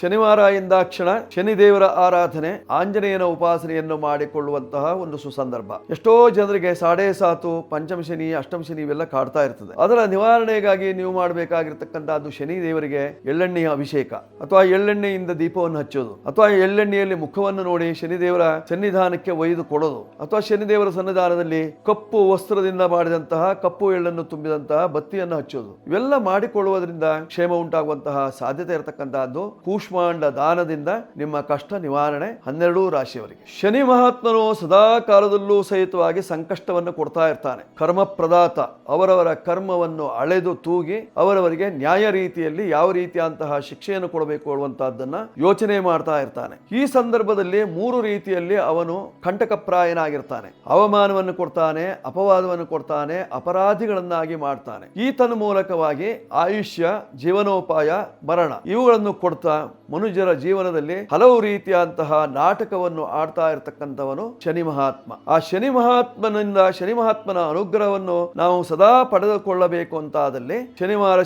[SPEAKER 1] ಶನಿವಾರ ಎಂದಾಕ್ಷಣ ಶನಿ ದೇವರ ಆರಾಧನೆ, ಆಂಜನೇಯನ ಉಪಾಸನೆಯನ್ನು ಮಾಡಿಕೊಳ್ಳುವಂತಹ ಒಂದು ಸುಸಂದರ್ಭ. ಎಷ್ಟೋ ಜನರಿಗೆ 7.5 ಪಂಚಮ ಶನಿ, ಅಷ್ಟಮ ಶನಿ ಇವೆಲ್ಲ ಕಾಡ್ತಾ ಇರ್ತದೆ. ಅದರ ನಿವಾರಣೆಗಾಗಿ ನೀವು ಮಾಡಬೇಕಾಗಿರ್ತಕ್ಕಂಥದ್ದು ಶನಿ ದೇವರಿಗೆ ಎಳ್ಳೆಣ್ಣೆಯ ಅಭಿಷೇಕ ಅಥವಾ ಎಳ್ಳೆಣ್ಣೆಯಿಂದ ದೀಪವನ್ನು ಹಚ್ಚೋದು, ಅಥವಾ ಎಳ್ಳೆಣ್ಣೆಯಲ್ಲಿ ಮುಖವನ್ನು ನೋಡಿ ಶನಿದೇವರ ಸನ್ನಿಧಾನಕ್ಕೆ ಒಯ್ದು ಕೊಡೋದು, ಅಥವಾ ಶನಿದೇವರ ಸನ್ನಿಧಾನದಲ್ಲಿ ಕಪ್ಪು ವಸ್ತ್ರದಿಂದ ಮಾಡಿದಂತಹ ಕಪ್ಪು ಎಳ್ಳನ್ನು ತುಂಬಿದಂತಹ ಬತ್ತಿಯನ್ನು ಹಚ್ಚೋದು. ಇವೆಲ್ಲ ಮಾಡಿಕೊಳ್ಳುವುದರಿಂದ ಕ್ಷೇಮ ಉಂಟಾಗುವಂತಹ ಸಾಧ್ಯತೆ ಇರತಕ್ಕಂತಹದ್ದು. ಕೂಷ್ಮಾಂಡ ದಾನದಿಂದ ನಿಮ್ಮ ಕಷ್ಟ ನಿವಾರಣೆ 12 ರಾಶಿಯವರಿಗೆ. ಶನಿ ಮಹಾತ್ಮನು ಸದಾ ಕಾಲದಲ್ಲೂ ಸಹಿತವಾಗಿ ಸಂಕಷ್ಟವನ್ನು ಕೊಡ್ತಾ ಇರ್ತಾನೆ. ಕರ್ಮ ಪ್ರದಾತ, ಅವರವರ ಕರ್ಮವನ್ನು ಅಳೆದು ತೂಗಿ ಅವರವರಿಗೆ ನ್ಯಾಯ ರೀತಿಯಲ್ಲಿ ಯಾವ ರೀತಿಯಂತಹ ಶಿಕ್ಷೆಯನ್ನು ಕೊಡಬೇಕು ಅನ್ನುವಂತಹದ್ದನ್ನ ಯೋಚನೆ ಮಾಡ್ತಾ ಇರ್ತಾನೆ. ಈ ಸಂದರ್ಭದಲ್ಲಿ 3 ರೀತಿಯಲ್ಲಿ ಅವನು ಕಂಟಕಪ್ರಾಯನಾಗಿರ್ತಾನೆ. ಅವಮಾನವನ್ನು ಕೊಡ್ತಾನೆ, ಅಪವಾದವನ್ನು ಕೊಡ್ತಾನೆ, ಅಪರಾಧಿಗಳನ್ನಾಗಿ ಮಾಡ್ತಾನೆ. ಈತನ ಮೂಲಕವಾಗಿ ಆಯುಷ್ಯ, ಜೀವನೋಪಾಯ, ಮರಣ ಇವುಗಳನ್ನು ಕೊಡ್ತಾ ಮನುಷ್ಯರ ಜೀವನದಲ್ಲಿ ಹಲವು ರೀತಿಯಂತಹ ನಾಟಕವನ್ನು ಆಡ್ತಾ ಇರತಕ್ಕಂಥವನು ಶನಿ ಮಹಾತ್ಮ. ಆ ಶನಿ ಮಹಾತ್ಮನಿಂದ, ಶನಿ ಮಹಾತ್ಮನ ಅನುಗ್ರಹವನ್ನು ನಾವು ಸದಾ ಪಡೆದುಕೊಳ್ಳಬೇಕು ಅಂತಾದಲ್ಲಿ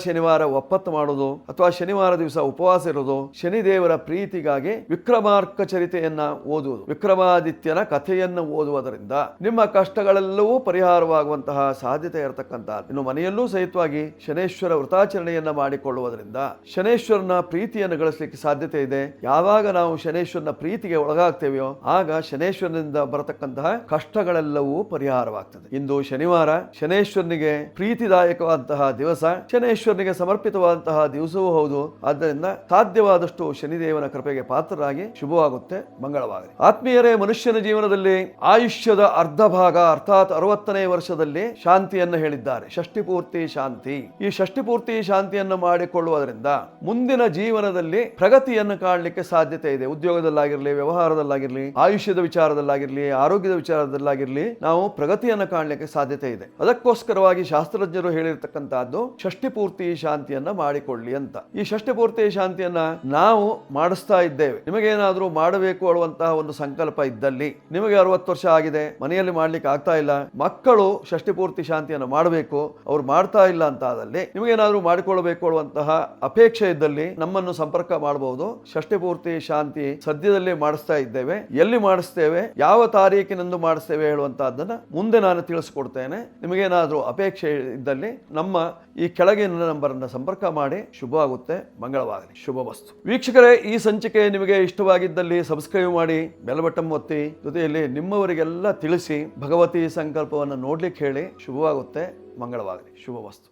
[SPEAKER 1] ಶನಿವಾರ ಒಪ್ಪತ್ತು ಮಾಡೋದು ಅಥವಾ ಶನಿವಾರ ದಿವಸ ಉಪವಾಸ ಇರೋದು, ಶನಿದೇವರ ಪ್ರೀತಿಗಾಗಿ ವಿಕ್ರಮಾರ್ಕ ಚರಿತೆಯನ್ನ ಓದುವುದು, ವಿಕ್ರಮಾದಿತ್ಯನ ಕಥೆಯನ್ನು ಓದುವುದರಿಂದ ನಿಮ್ಮ ಕಷ್ಟಗಳೆಲ್ಲವೂ ಪರಿಹಾರವಾಗುವಂತಹ ಸಾಧ್ಯತೆ ಇರತಕ್ಕಂಥದ್ದು. ಇನ್ನು ಮನೆಯಲ್ಲೂ ಸಹಿತವಾಗಿ ಶನೇಶ್ವರ ವೃತಾಚರಣೆಯನ್ನ ಮಾಡಿಕೊಳ್ಳುವುದರಿಂದ ಶನೇಶ್ವರನ ಪ್ರೀತಿಯನ್ನು ಗಳಿಸಲಿಕ್ಕೆ ಸಾಧ್ಯತೆ ಇದೆ. ಯಾವಾಗ ನಾವು ಶನೇಶ್ವರನ ಪ್ರೀತಿಗೆ ಒಳಗಾಗ್ತೇವೆಯೋ ಆಗ ಶನೇಶ್ವರನಿಂದ ಬರತಕ್ಕಂತಹ ಕಷ್ಟಗಳೆಲ್ಲವೂ ಪರಿಹಾರವಾಗ್ತದೆ. ಇಂದು ಶನಿವಾರ ಶನೇಶ್ವರನಿಗೆ ಪ್ರೀತಿದಾಯಕವಾದಂತಹ ದಿವಸ, ಶನೇಶ್ವರನಿಗೆ ಸಮರ್ಪಿತವಾದಂತಹ ದಿವಸವೂ ಹೌದು. ಆದ್ದರಿಂದ ಸಾಧ್ಯವಾದಷ್ಟು ಶನಿದೇವನ ಕೃಪೆಗೆ ಪಾತ್ರರಾಗಿ ಶುಭವಾಗುತ್ತೆ, ಮಂಗಳವಾಗಲಿ. ಆತ್ಮೀಯರೇ, ಮನುಷ್ಯನ ಜೀವನದಲ್ಲಿ ಆಯುಷ್ಯದ ಅರ್ಧ ಭಾಗ ಅರ್ಥಾತ್ 60ನೇ ವರ್ಷದಲ್ಲಿ ಶಾಂತಿಯನ್ನು ಹೇಳಿದ್ದಾರೆ. ಷಷ್ಠಿ ಪೂರ್ತಿ ಶಾಂತಿ. ಈ ಷಷ್ಠಿ ಪೂರ್ತಿ ಶಾಂತಿಯನ್ನು ಮಾಡಿಕೊಳ್ಳುವುದರಿಂದ ಮುಂದಿನ ಜೀವನದಲ್ಲಿ ಪ್ರಗತಿಯನ್ನು ಕಾಣಲಿಕ್ಕೆ ಸಾಧ್ಯತೆ ಇದೆ. ಉದ್ಯೋಗದಲ್ಲಾಗಿರ್ಲಿ, ವ್ಯವಹಾರದಲ್ಲಾಗಿರ್ಲಿ, ಆಯುಷ್ಯದ ವಿಚಾರದಲ್ಲಾಗಿರ್ಲಿ, ಆರೋಗ್ಯದ ವಿಚಾರದಲ್ಲಾಗಿರ್ಲಿ ನಾವು ಪ್ರಗತಿಯನ್ನು ಕಾಣಲಿಕ್ಕೆ ಸಾಧ್ಯತೆ ಇದೆ. ಅದಕ್ಕೋಸ್ಕರವಾಗಿ ಶಾಸ್ತ್ರಜ್ಞರು ಹೇಳಿರ್ತಕ್ಕಂತಹದ್ದು ಷಷ್ಠಿ ಪೂರ್ತಿ ಶಾಂತಿಯನ್ನ ಮಾಡಿಕೊಳ್ಳಿ ಅಂತ. ಈ ಷಷ್ಠಿ ಪೂರ್ತಿ ಶಾಂತಿಯನ್ನ ನಾವು ಮಾಡಿಸ್ತಾ ಇದ್ದೇವೆ. ನಿಮಗೇನಾದ್ರೂ ಮಾಡಬೇಕು ಅನ್ನುವಂತಹ ಒಂದು ಸಂಕಲ್ಪ ಇದ್ದಲ್ಲಿ, ನಿಮಗೆ 60 ವರ್ಷ ಆಗಿದೆ, ಮನೆಯಲ್ಲಿ ಮಾಡ್ಲಿಕ್ಕೆ ಆಗ್ತಾ ಇಲ್ಲ, ಮಕ್ಕಳು ಷಷ್ಠಿ ಪೂರ್ತಿ ಶಾಂತಿಯನ್ನು ಮಾಡಬೇಕು, ಅವ್ರು ಮಾಡ್ತಾ ಇಲ್ಲ ಅಂತ ಆದಲ್ಲಿ, ನಿಮಗೇನಾದ್ರೂ ಮಾಡಿಕೊಳ್ಳಬೇಕು ಅನ್ನುವಂತಹ ಅಪೇಕ್ಷೆ ಇದ್ದಲ್ಲಿ ನಮ್ಮನ್ನು ಸಂಪರ್ಕ ಮಾಡಬಹುದು. ಷಷ್ಠಿ ಪೂರ್ತಿ ಶಾಂತಿ ಸದ್ಯದಲ್ಲೇ ಮಾಡಿಸ್ತಾ ಇದ್ದೇವೆ. ಎಲ್ಲಿ ಮಾಡಿಸ್ತೇವೆ, ಯಾವ ತಾರೀಕಿನಂದು ಮಾಡಿಸ್ತೇವೆ ಹೇಳುವಂತಹದ್ದನ್ನ ಮುಂದೆ ನಾನು ತಿಳಿಸ್ಕೊಡ್ತೇನೆ. ನಿಮಗೇನಾದ್ರೂ ಅಪೇಕ್ಷೆ ಇದ್ದಲ್ಲಿ ನಮ್ಮ ಈ ಕೆಳಗಿನ ನಂಬರ್ ಅನ್ನು ಸಂಪರ್ಕ ಮಾಡಿ. ಶುಭವಾಗುತ್ತೆ, ಮಂಗಳವಾಗಲಿ, ಶುಭವಸ್ತು. ವೀಕ್ಷಕರೇ, ಈ ಸಂಚಿಕೆ ನಿಮಗೆ ಇಷ್ಟವಾಗಿದ್ದಲ್ಲಿ ಸಬ್ಸ್ಕ್ರೈಬ್ ಮಾಡಿ, ಬೆಲ್ ಬಟನ್ ಒತ್ತಿ, ಜೊತೆಯಲ್ಲಿ ನಿಮ್ಮವರಿಗೆಲ್ಲ ತಿಳಿಸಿ ಭಗವತಿ ಸಂಕಲ್ಪವನ್ನು ನೋಡ್ಲಿಕ್ಕೆ ಹೇಳಿ. ಶುಭವಾಗುತ್ತೆ, ಮಂಗಳವಾಗಲಿ, ಶುಭವಸ್ತು.